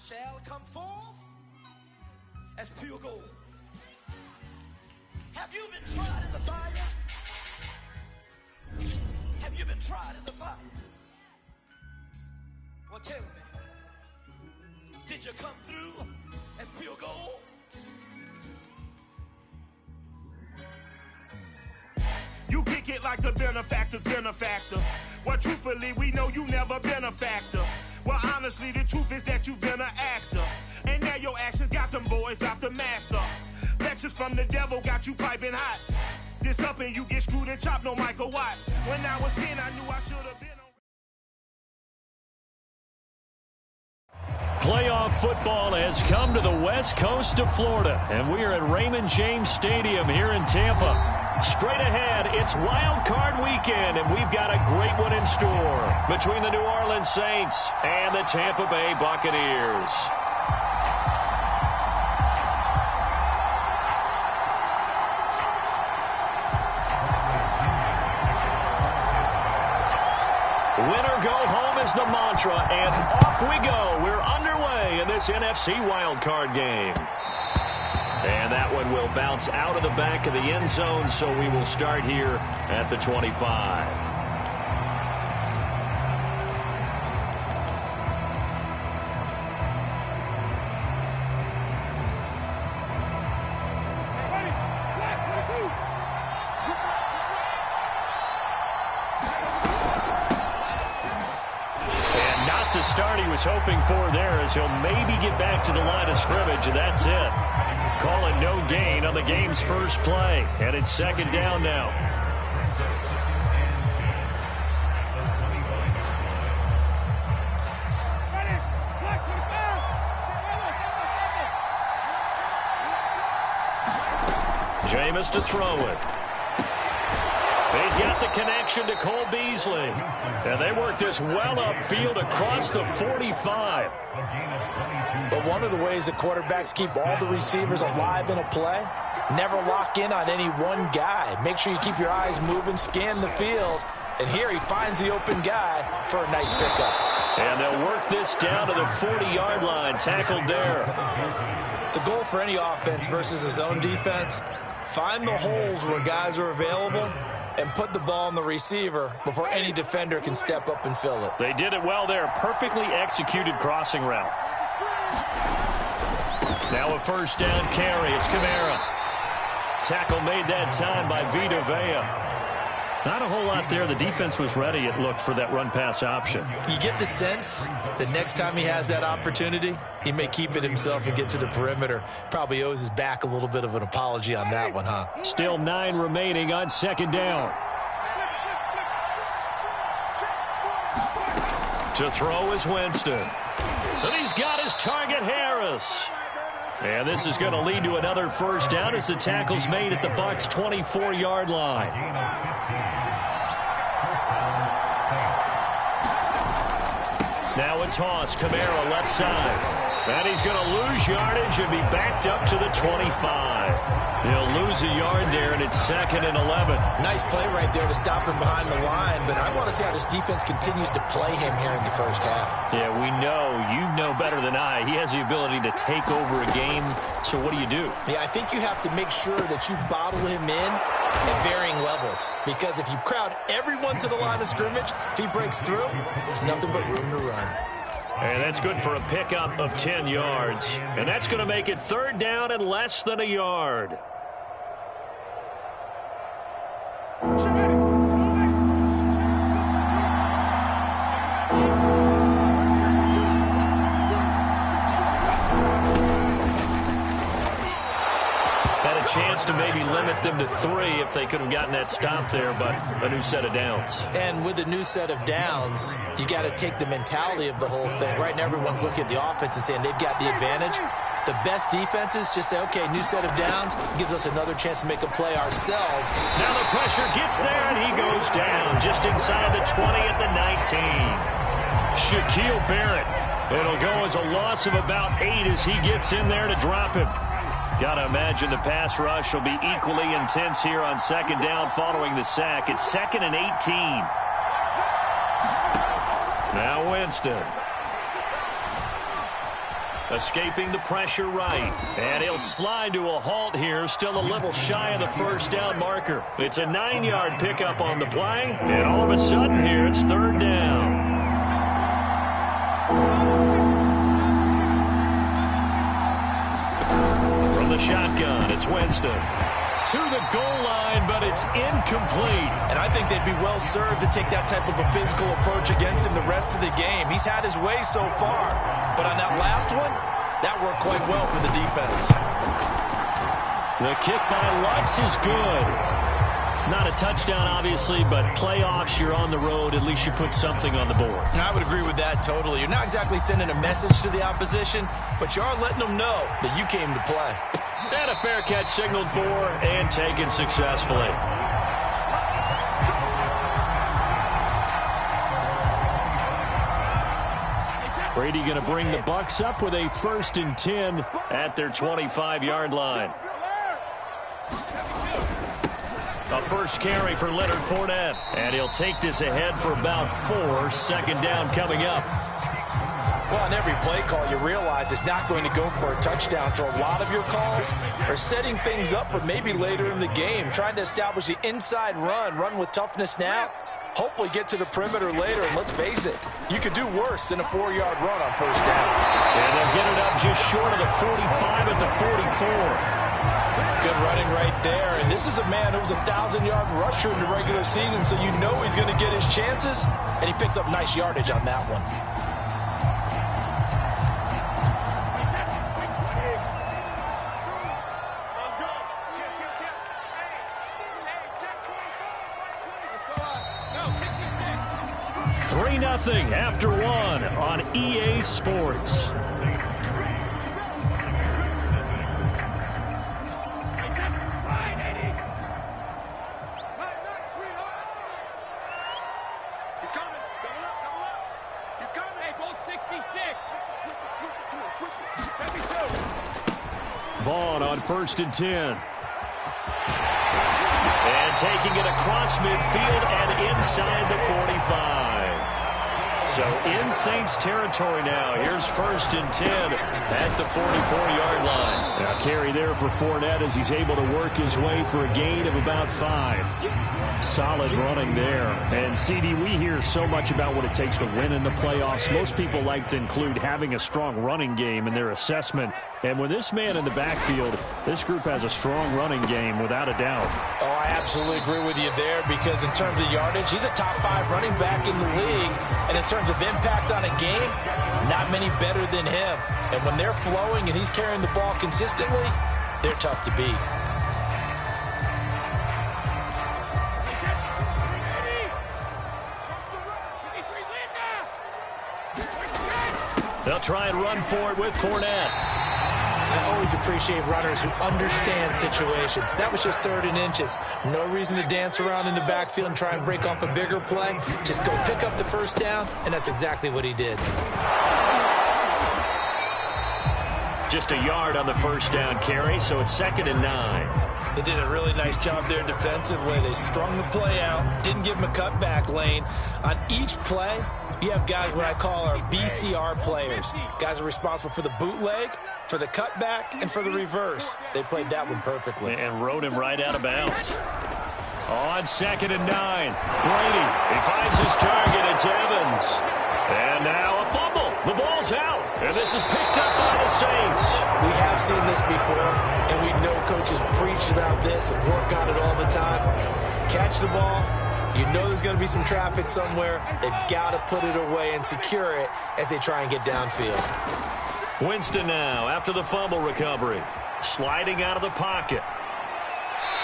shall come forth as pure gold. Have you been tried in the fire? Have you been tried in the fire? Well, tell me, did you come through as pure gold? You kick it like the benefactor's benefactor. Well, truthfully, we know you never been a factor. Well, honestly, the truth is that you've been an actor. And now your actions got them boys about to mass up. Lectures from the devil got you piping hot. This up and you get screwed and chopped, no Michael Watts. When I was 10, I knew I should have been on. Playoff football has come to the west coast of Florida, and we are at Raymond James Stadium here in Tampa. Straight ahead, it's Wild Card Weekend, and we've got a great one in store between the New Orleans Saints and the Tampa Bay Buccaneers. Winner go home is the mantra, and off we go. We're underway in this NFC wildcard game. And that one will bounce out of the back of the end zone, so we will start here at the 25. The start he was hoping for there as he'll maybe get back to the line of scrimmage, and that's it. Calling no gain on the game's first play, and it's second down now. Jameis to throw it. He's got the connection to Cole Beasley. And they work this well upfield across the 45. But one of the ways that quarterbacks keep all the receivers alive in a play, never lock in on any one guy. Make sure you keep your eyes moving, scan the field. And here he finds the open guy for a nice pickup. And they'll work this down to the 40-yard line, tackled there. The goal for any offense versus a zone defense, find the holes where guys are available and put the ball on the receiver before any defender can step up and fill it. They did it well there. Perfectly executed crossing route. Now a first down carry. It's Kamara. Tackle made that time by Vita Vea. Not a whole lot there. The defense was ready, it looked, for that run-pass option. You get the sense that next time he has that opportunity, he may keep it himself and get to the perimeter. Probably owes his back a little bit of an apology on that one, huh? Still 9 remaining on second down. To throw is Winston. And he's got his target, Harris. And this is going to lead to another first down as the tackle's made at the Bucs' 24-yard line. Now a toss. Kamara left side. And he's going to lose yardage and be backed up to the 25. He'll lose a yard there, and it's 2nd and 11. Nice play right there to stop him behind the line, but I want to see how this defense continues to play him here in the first half. Yeah, we know. You know better than I. He has the ability to take over a game, so what do you do? Yeah, I think you have to make sure that you bottle him in at varying levels, because if you crowd everyone to the line of scrimmage, if he breaks through, there's nothing but room to run. And that's good for a pickup of 10 yards. And that's going to make it 3rd down and less than a yard. Had a chance to maybe limit them to 3 if they could have gotten that stop there, but a new set of downs. And with a new set of downs, you got to take the mentality of the whole thing. Right now, everyone's looking at the offense and saying they've got the advantage. The best defenses just say, okay, new set of downs gives us another chance to make a play ourselves. Now the pressure gets there, and he goes down just inside the 20 at the 19. Shaquille Barrett. It'll go as a loss of about 8 as he gets in there to drop him. Got to imagine the pass rush will be equally intense here on second down following the sack. It's 2nd and 18. Now Winston. Escaping the pressure right. And he'll slide to a halt here, still a little shy of the first down marker. It's a 9-yard pickup on the play, and all of a sudden here it's third down. From the shotgun, it's Winston. To the goal line, but it's incomplete. And I think they'd be well served to take that type of a physical approach against him the rest of the game. He's had his way so far. But on that last one, that worked quite well for the defense. The kick by Lutz is good. Not a touchdown, obviously, but playoffs, you're on the road. At least you put something on the board. I would agree with that totally. You're not exactly sending a message to the opposition, but you are letting them know that you came to play. And a fair catch signaled for and taken successfully. Brady going to bring the Bucs up with a 1st and 10 at their 25-yard line. A first carry for Leonard Fournette. And he'll take this ahead for about 4. Second down coming up. Well, on every play call, you realize it's not going to go for a touchdown. So a lot of your calls are setting things up for maybe later in the game, trying to establish the inside run with toughness now, hopefully get to the perimeter later. And let's face it, you could do worse than a 4-yard run on first down. And they'll get it up just short of the 45 at the 44. Good running right there. And this is a man who was a 1,000-yard rusher in the regular season, so you know he's going to get his chances. And he picks up nice yardage on that one. Nothing after one on EA Sports. Vaughn on 1st and 10. And taking it across midfield and inside the 45. So in Saints territory now. Here's 1st and 10 at the 44-yard line. Now carry there for Fournette as he's able to work his way for a gain of about 5. Solid running there. And CD, we hear so much about what it takes to win in the playoffs. Most people like to include having a strong running game in their assessment. And with this man in the backfield, this group has a strong running game without a doubt. Oh, I absolutely agree with you there, because in terms of yardage, he's a top 5 running back in the league. And in terms of impact on a game, not many better than him. And when they're flowing and he's carrying the ball consistently, they're tough to beat. They'll try and run for it with Fournette. I always appreciate runners who understand situations. That was just 3rd and inches. No reason to dance around in the backfield and try and break off a bigger play. Just go pick up the first down, and that's exactly what he did. Just a yard on the first down carry, so it's 2nd and 9. They did a really nice job there defensively. They strung the play out, didn't give him a cutback lane. On each play, you have guys what I call our BCR players. Guys are responsible for the bootleg, for the cutback, and for the reverse. They played that one perfectly. And rode him right out of bounds. On 2nd and 9. Brady, he finds his target. It's Evans. And now a fumble. The ball's out. And this is picked up by the Saints. We have seen this before, and we know coaches preach about this and work on it all the time. Catch the ball. You know there's going to be some traffic somewhere. They've got to put it away and secure it as they try and get downfield. Winston now after the fumble recovery. Sliding out of the pocket.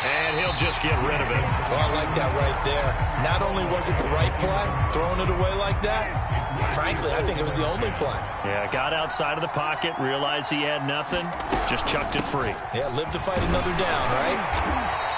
And he'll just get rid of it. Oh, I like that right there. Not only was it the right play, throwing it away like that, frankly, I think it was the only play. Yeah, got outside of the pocket, realized he had nothing, just chucked it free. Yeah, live to fight another down, right?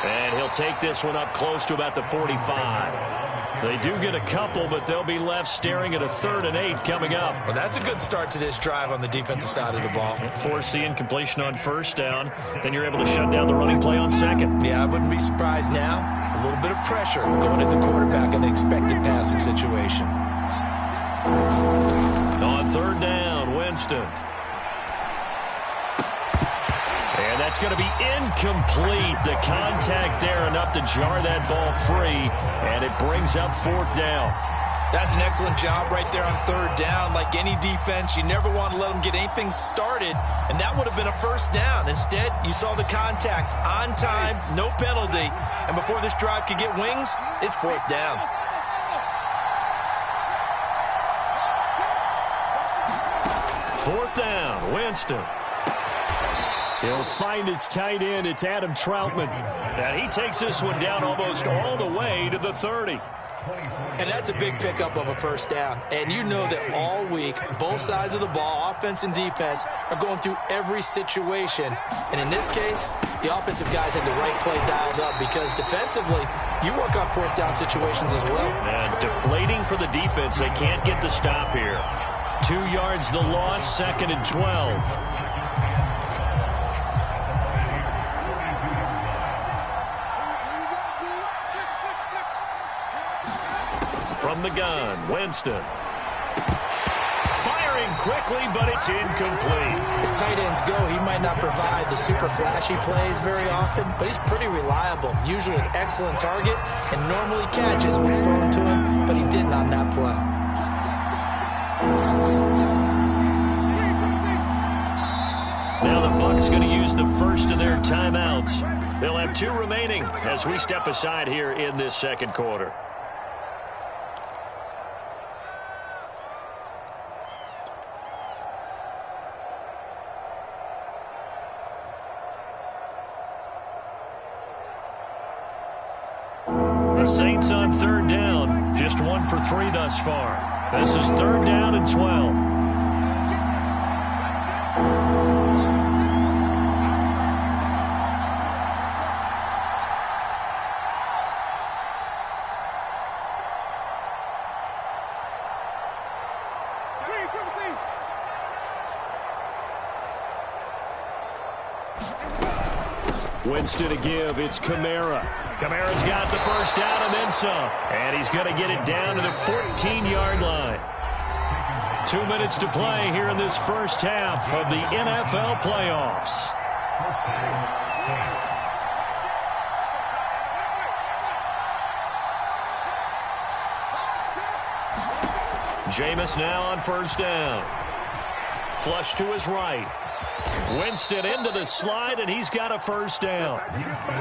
And he'll take this one up close to about the 45. They do get a couple, but they'll be left staring at a 3rd and 8 coming up. Well, that's a good start to this drive on the defensive side of the ball. Force the incompletion on first down, then you're able to shut down the running play on 2nd. Yeah, I wouldn't be surprised now. A little bit of pressure going at the quarterback in the expected passing situation. On 3rd down, Winston. And that's going to be incomplete. The contact there enough to jar that ball free, and it brings up 4th down. That's an excellent job right there on 3rd down. Like any defense, you never want to let them get anything started, and that would have been a 1st down. Instead, you saw the contact on time, no penalty, and before this drive could get wings, it's 4th down. Fourth down, Winston. He'll find his tight end. It's Adam Troutman. And he takes this one down almost all the way to the 30. And that's a big pickup of a 1st down. And you know that all week, both sides of the ball, offense and defense, are going through every situation. And in this case, the offensive guys had the right play dialed up because defensively, you work on 4th down situations as well. And deflating for the defense. They can't get the stop here. 2 yards the loss, 2nd and 12. From the gun, Winston. Firing quickly, but it's incomplete. As tight ends go, he might not provide the super flashy plays very often, but he's pretty reliable. Usually an excellent target and normally catches what's thrown to him, but he didn't on that play. Now the Bucs going to use the first of their timeouts. They'll have 2 remaining as we step aside here in this 2nd quarter. The Saints on 3rd down, just 1 for 3 thus far. This is 3rd down and 12. Winston to give. It's Kamara. Kamara's got the 1st down and then some. And he's going to get it down to the 14-yard line. 2 minutes to play here in this first half of the NFL playoffs. Jameis now on 1st down. Flush to his right. Winston into the slide, and he's got a 1st down.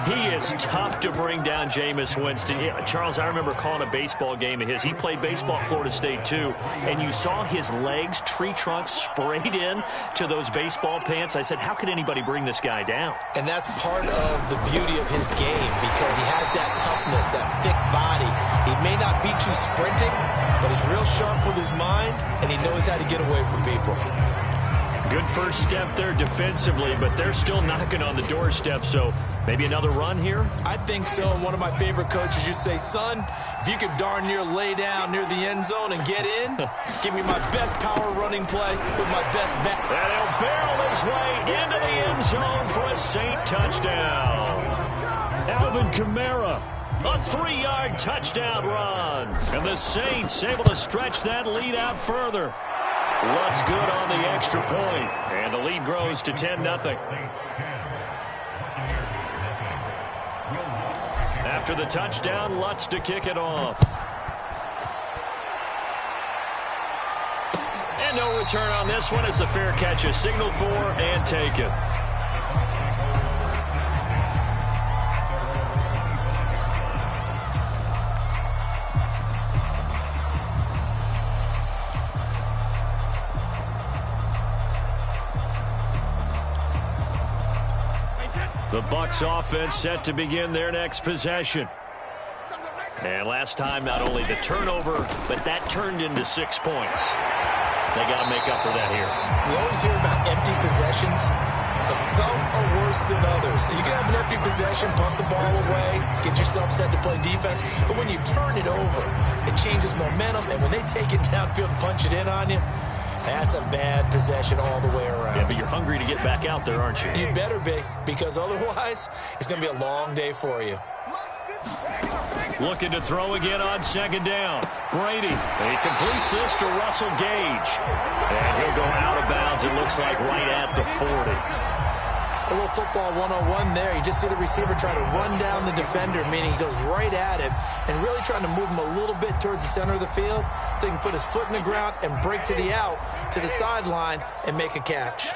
He is tough to bring down, Jameis Winston. Yeah, Charles, I remember calling a baseball game of his. He played baseball at Florida State, too, and you saw his legs, tree trunks sprayed in to those baseball pants. I said, how could anybody bring this guy down? And that's part of the beauty of his game because he has that toughness, that thick body. He may not beat you sprinting, but he's real sharp with his mind, and he knows how to get away from people. Good first step there defensively, but they're still knocking on the doorstep, so maybe another run here? I think so. And one of my favorite coaches used to say, son, if you could darn near lay down near the end zone and get in, give me my best power running play with my best back. And he'll barrel his way into the end zone for a Saint touchdown. Alvin Kamara, a 3-yard touchdown run. And the Saints able to stretch that lead out further. Lutz good on the extra point, and the lead grows to 10-0. After the touchdown, Lutz to kick it off. And no return on this one as the fair catch is signaled for and taken. The Bucs offense set to begin their next possession. And last time, not only the turnover, but that turned into 6 points. They got to make up for that here. You always hear about empty possessions, but some are worse than others. You can have an empty possession, punt the ball away, get yourself set to play defense, but when you turn it over, it changes momentum, and when they take it downfield and punch it in on you, that's a bad possession all the way around. Yeah, but you're hungry to get back out there, aren't you? You better be, because otherwise, it's going to be a long day for you. Looking to throw again on 2nd down. Brady. He completes this to Russell Gage. And he'll go out of bounds, it looks like, right at the 40. A little football 101 there. You just see the receiver try to run down the defender, meaning he goes right at him and really trying to move him a little bit towards the center of the field so he can put his foot in the ground and break to the out, to the sideline, and make a catch.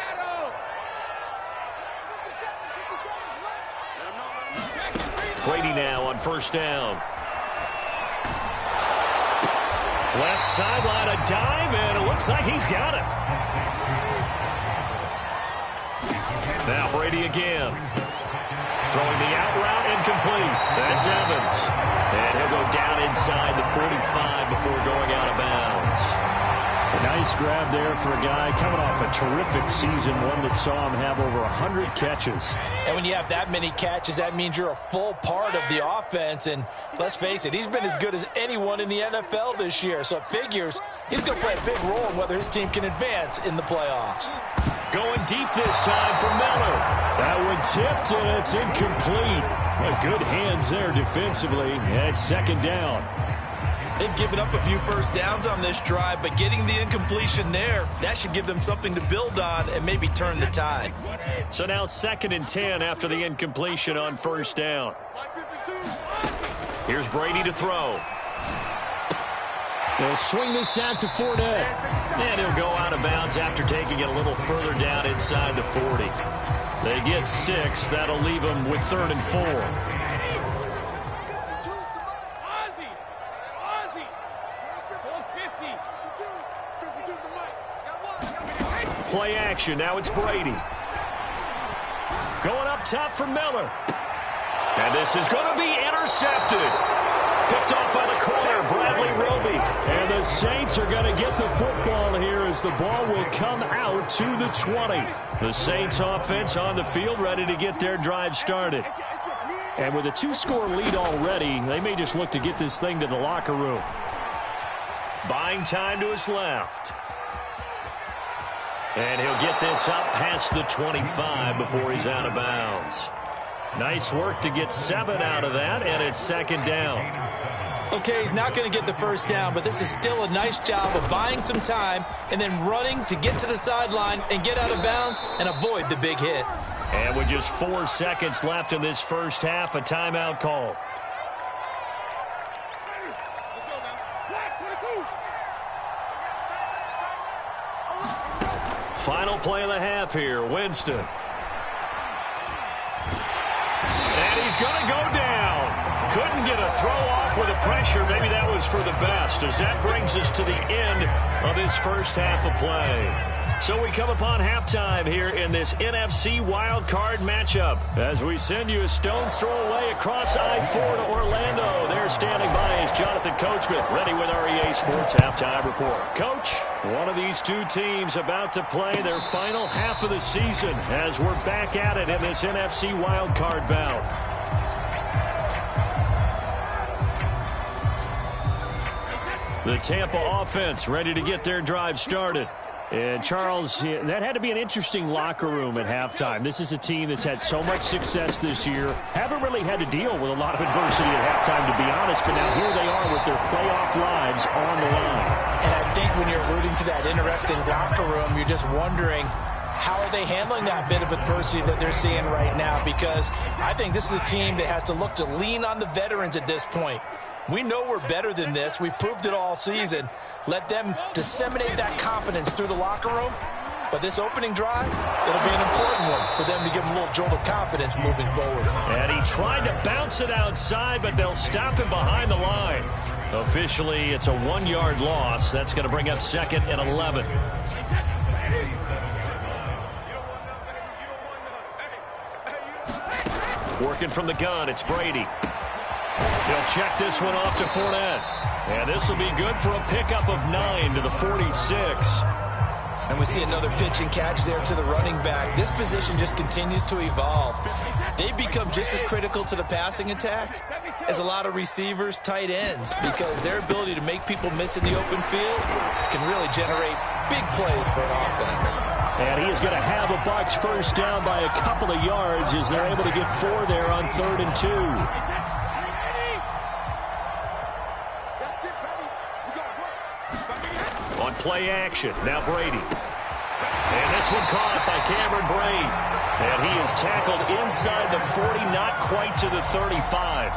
Brady now on first down. Left sideline, a dive, and it looks like he's got it. Now Brady again. Throwing the out route, incomplete. That's Evans. And he'll go down inside the 45 before going out of bounds. A nice grab there for a guy coming off a terrific season, one that saw him have over 100 catches. And when you have that many catches, that means you're a full part of the offense. And let's face it, he's been as good as anyone in the NFL this year. So it figures he's going to play a big role in whether his team can advance in the playoffs. Going deep this time for Miller. That one tipped, and it's incomplete. Well, good hands there defensively. And it's second down. They've given up a few first downs on this drive, but getting the incompletion there, that should give them something to build on and maybe turn the tide. So now 2nd and 10 after the incompletion on first down. Here's Brady to throw. They'll swing this out to Fournette. And he'll go out of bounds after taking it a little further down inside the 40. They get 6. That'll leave them with 3rd and 4. Play action. Now it's Brady. Going up top for Miller. And this is going to be intercepted. Picked off by the corner, Bradley Roby. And the Saints are going to get the football here as the ball will come out to the 20. The Saints offense on the field ready to get their drive started. And with a 2-score lead already, they may just look to get this thing to the locker room. Buying time to his left. And he'll get this up past the 25 before he's out of bounds. Nice work to get 7 out of that, and it's second down. Okay, he's not going to get the first down, but this is still a nice job of buying some time and then running to get to the sideline and get out of bounds and avoid the big hit. And with just 4 seconds left in this first half, a timeout call. Final play of the half here, Winston. And he's going to go down. Couldn't get a throw off with the pressure. Maybe that was for the best, as that brings us to the end of this first half of play. So we come upon halftime here in this NFC wildcard matchup as we send you a stone's throw away across I-4 to Orlando. There standing by is Jonathan Coachman, ready with our EA Sports Halftime Report. Coach, one of these two teams about to play their final half of the season as we're back at it in this NFC wildcard bout. The Tampa offense ready to get their drive started. And, Charles, that had to be an interesting locker room at halftime. This is a team that's had so much success this year. Haven't really had to deal with a lot of adversity at halftime, to be honest. But now here they are with their playoff lives on the line. And I think when you're alluding to that interesting locker room, you're just wondering, how are they handling that bit of adversity that they're seeing right now? Because I think this is a team that has to look to lean on the veterans at this point. We know we're better than this. We've proved it all season. Let them disseminate that confidence through the locker room. But this opening drive, it'll be an important one for them to give them a little jolt of confidence moving forward. And he tried to bounce it outside, but they'll stop him behind the line. Officially, it's a 1-yard loss. That's going to bring up 2nd and 11. Working from the gun, it's Brady. He'll check this one off to Fournette. And this will be good for a pickup of 9 to the 46. And we see another pitch and catch there to the running back. This position just continues to evolve. They become just as critical to the passing attack as a lot of receivers, tight ends, because their ability to make people miss in the open field can really generate big plays for an offense. And he is going to have a Bucs first down by a couple of yards as they're able to get 4 there on 3rd and 2. On play action, now Brady. And this one caught by Cameron Brate. And he is tackled inside the 40, not quite to the 35.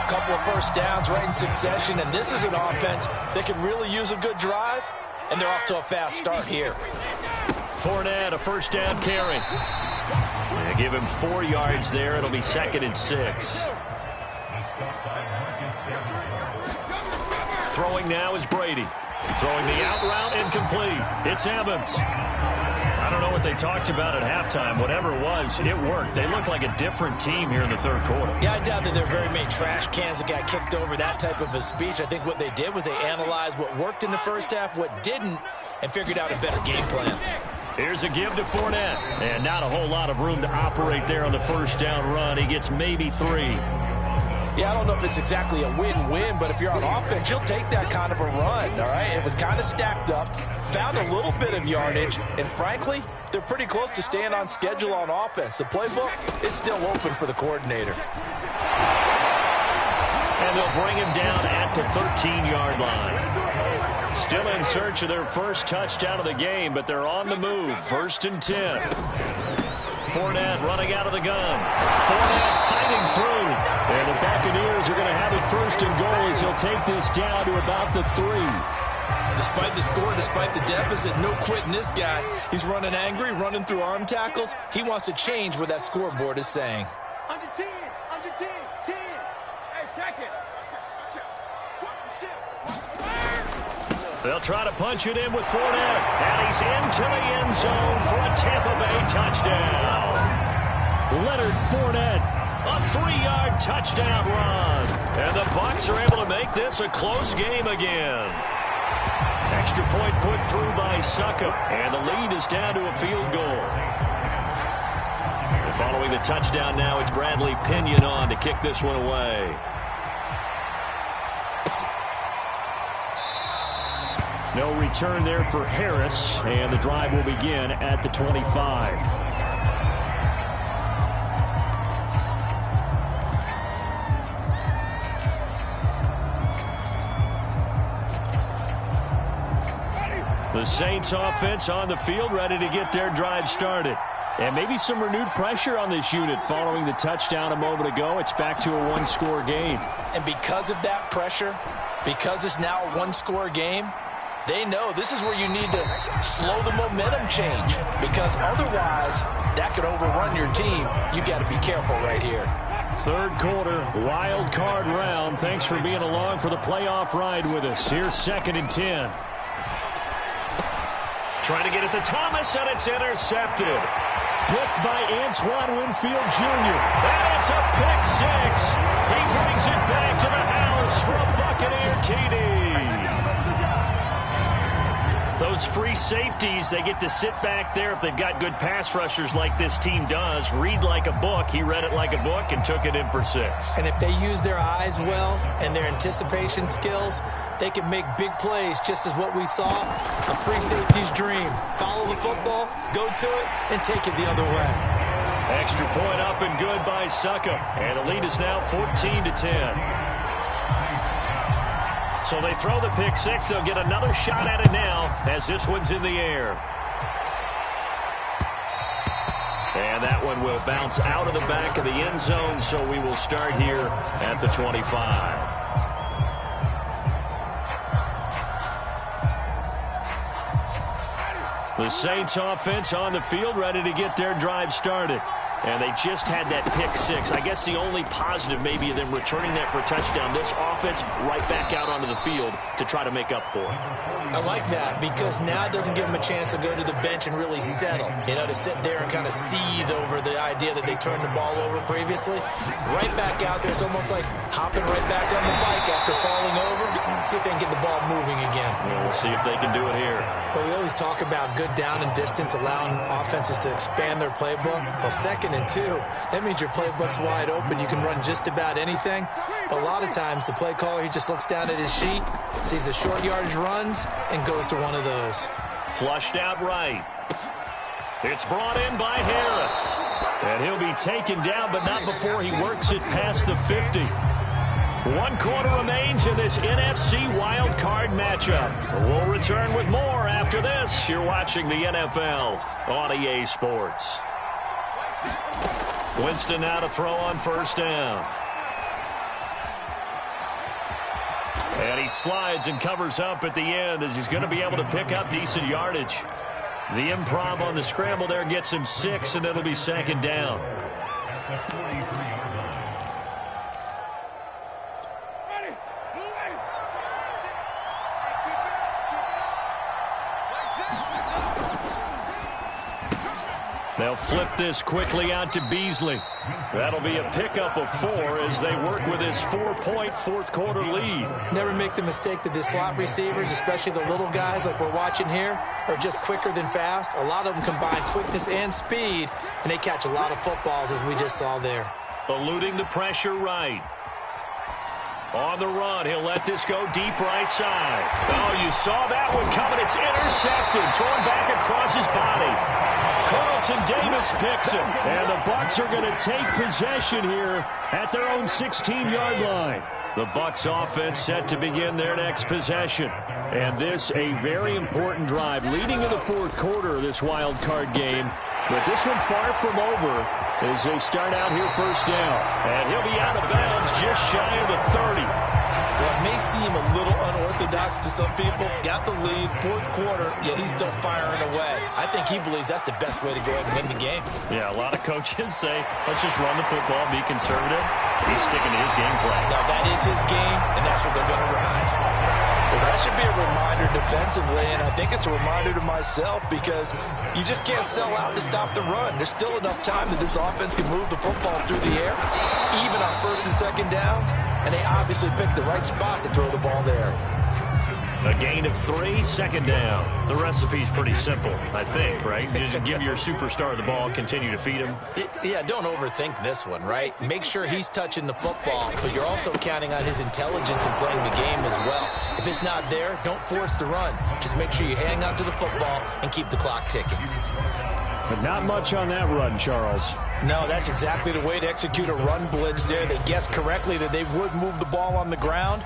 Couple of first downs right in succession, and this is an offense that can really use a good drive, and they're off to a fast start here. Fournette, a first down carry. They give him 4 yards there. It'll be 2nd and 6. Throwing now is Brady. Throwing the out route incomplete. It's Evans. I don't know what they talked about at halftime. Whatever it was, it worked. They look like a different team here in the third quarter. Yeah, I doubt that there are very many trash cans that got kicked over, that type of a speech. I think what they did was they analyzed what worked in the first half, what didn't, and figured out a better game plan. Here's a give to Fournette. And not a whole lot of room to operate there on the first down run. He gets maybe 3. Yeah, I don't know if it's exactly a win-win, but if you're on offense, you'll take that kind of a run, all right? It was kind of stacked up, found a little bit of yardage, and frankly, they're pretty close to staying on schedule on offense. The playbook is still open for the coordinator. And they'll bring him down at the 13-yard line. Still in search of their first touchdown of the game, but they're on the move. 1st and 10. Fournette running out of the gun. Fournette fighting through. And the Buccaneers are going to have it 1st and goal as he'll take this down to about the 3. Despite the score, despite the deficit, no quitting this guy. He's running angry, running through arm tackles. He wants to change what that scoreboard is saying. Under 10, 10. Hey, check it. Watch the ship. They'll try to punch it in with Fournette. And he's into the end zone for a Tampa Bay touchdown. Leonard Fournette, a 3-yard touchdown run. And the Bucs are able to make this a close game again. Extra point put through by Succop. And the lead is down to a field goal. And following the touchdown now, it's Bradley Pinion on to kick this one away. No return there for Harris, and the drive will begin at the 25. The Saints offense on the field, ready to get their drive started. And maybe some renewed pressure on this unit following the touchdown a moment ago. It's back to a 1-score game. And because of that pressure, because it's now a 1-score game, they know this is where you need to slow the momentum change, because otherwise that could overrun your team. You got to be careful right here. Third quarter, wild card round. Thanks for being along for the playoff ride with us. Here's 2nd and 10. Trying to get it to Thomas, and it's intercepted. Picked by Antoine Winfield Jr. And it's a pick 6. He brings it back to the house for a Buccaneer TD. Those free safeties, they get to sit back there if they've got good pass rushers like this team does. Read like a book. He read it like a book and took it in for 6. And if they use their eyes well and their anticipation skills, they can make big plays, just as what we saw. A free safety's dream. Follow the football, go to it, and take it the other way. Extra point up and good by Succop. And the lead is now 14-10. So they throw the pick 6. They'll get another shot at it now as this one's in the air. And that one will bounce out of the back of the end zone, so we will start here at the 25. The Saints offense on the field, ready to get their drive started. And they just had that pick 6. I guess the only positive maybe of them returning that for a touchdown. This offense right back out onto the field to try to make up for it. I like that, because now it doesn't give them a chance to go to the bench and really settle. You know, to sit there and kind of seethe over the idea that they turned the ball over previously. Right back out there. It's almost like hopping right back on the bike after falling over. See if they can get the ball moving again. We'll see if they can do it here. But we always talk about good down and distance, allowing offenses to expand their playbook. Well, 2nd and 2, that means your playbook's wide open. You can run just about anything. But a lot of times, the play caller, he just looks down at his sheet, sees the short yardage runs, and goes to one of those. Flushed out right. It's brought in by Harris. And he'll be taken down, but not before he works it past the 50. 1 quarter remains in this NFC wild card matchup. We'll return with more after this. You're watching the NFL on EA Sports. Winston now to throw on first down. And he slides and covers up at the end as he's going to be able to pick up decent yardage. The improv on the scramble there gets him 6, and it'll be second down. They'll flip this quickly out to Beasley. That'll be a pickup of 4 as they work with this 4-point fourth-quarter lead. Never make the mistake that the slot receivers, especially the little guys like we're watching here, are just quicker than fast. A lot of them combine quickness and speed, and they catch a lot of footballs, as we just saw there. Eluding the pressure right. On the run, he'll let this go deep right side. Oh, you saw that one coming. It's intercepted. Thrown back across his body. Carlton Davis picks him. And the Bucs are going to take possession here at their own 16-yard line. The Bucs offense set to begin their next possession. And this a very important drive leading in the fourth quarter of this wild card game. But this one far from over as they start out here first down. And he'll be out of bounds just shy of the 30. Well, it may seem a little unorthodox to some people. Got the lead, fourth quarter, yet he's still firing away. I think he believes that's the best way to go ahead and win the game. Yeah, a lot of coaches say, let's just run the football, be conservative. He's sticking to his game plan. Now, that is his game, and that's what they're going to ride. Well, that should be a reminder defensively, and I think it's a reminder to myself because you just can't sell out to stop the run. There's still enough time that this offense can move the football through the air, even on first and second downs, and they obviously picked the right spot to throw the ball there. A gain of 3, second down. The recipe's pretty simple, I think, right? Just give your superstar the ball, continue to feed him. Yeah, don't overthink this one, right? Make sure he's touching the football, but you're also counting on his intelligence in playing the game as well. If it's not there, don't force the run. Just make sure you hang on to the football and keep the clock ticking. But not much on that run, Charles. No, that's exactly the way to execute a run blitz there. They guessed correctly that they would move the ball on the ground,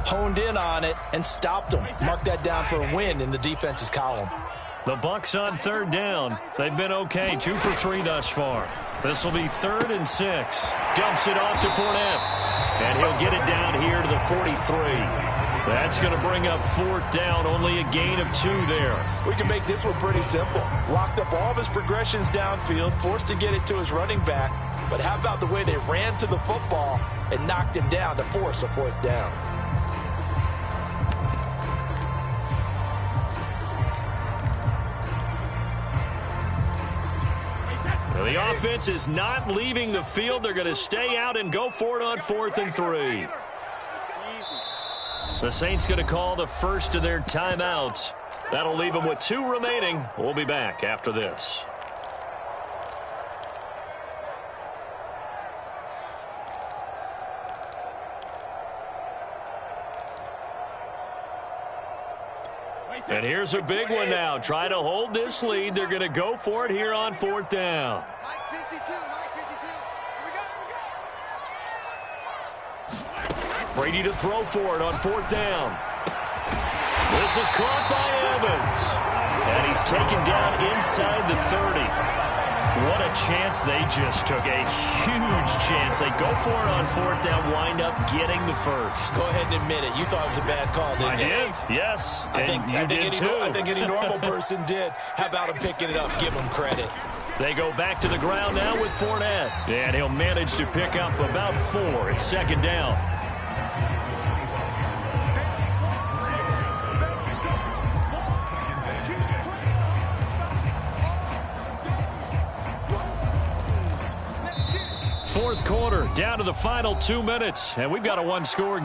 honed in on it, and stopped them. Mark that down for a win in the defense's column. The Bucs on third down. They've been okay, 2 for 3 thus far. This will be 3rd and 6. Dumps it off to Fournette. And he'll get it down here to the 43. That's going to bring up 4th down, only a gain of 2 there. We can make this one pretty simple. Locked up all of his progressions downfield, forced to get it to his running back. But how about the way they ran to the football and knocked him down to force a 4th down? The offense is not leaving the field. They're going to stay out and go for it on 4th and 3. The Saints going to call the first of their timeouts. That'll leave them with 2 remaining. We'll be back after this. And here's a big one now. Try to hold this lead. They're going to go for it here on 4th down. Mike 52, Mike 52. Here we go. Brady to throw for it on 4th down. This is caught by Evans. And he's taken down inside the 30. What a chance they just took. A huge chance. They go for it on 4th down, wind up getting the first. Go ahead and admit it. You thought it was a bad call, didn't you? I did, yes. I think any normal person did. How about him picking it up? Give him credit. They go back to the ground now with Fournette. And he'll manage to pick up about 4. It's 2nd down. Fourth quarter, down to the final 2 minutes, and we've got a 1-score game.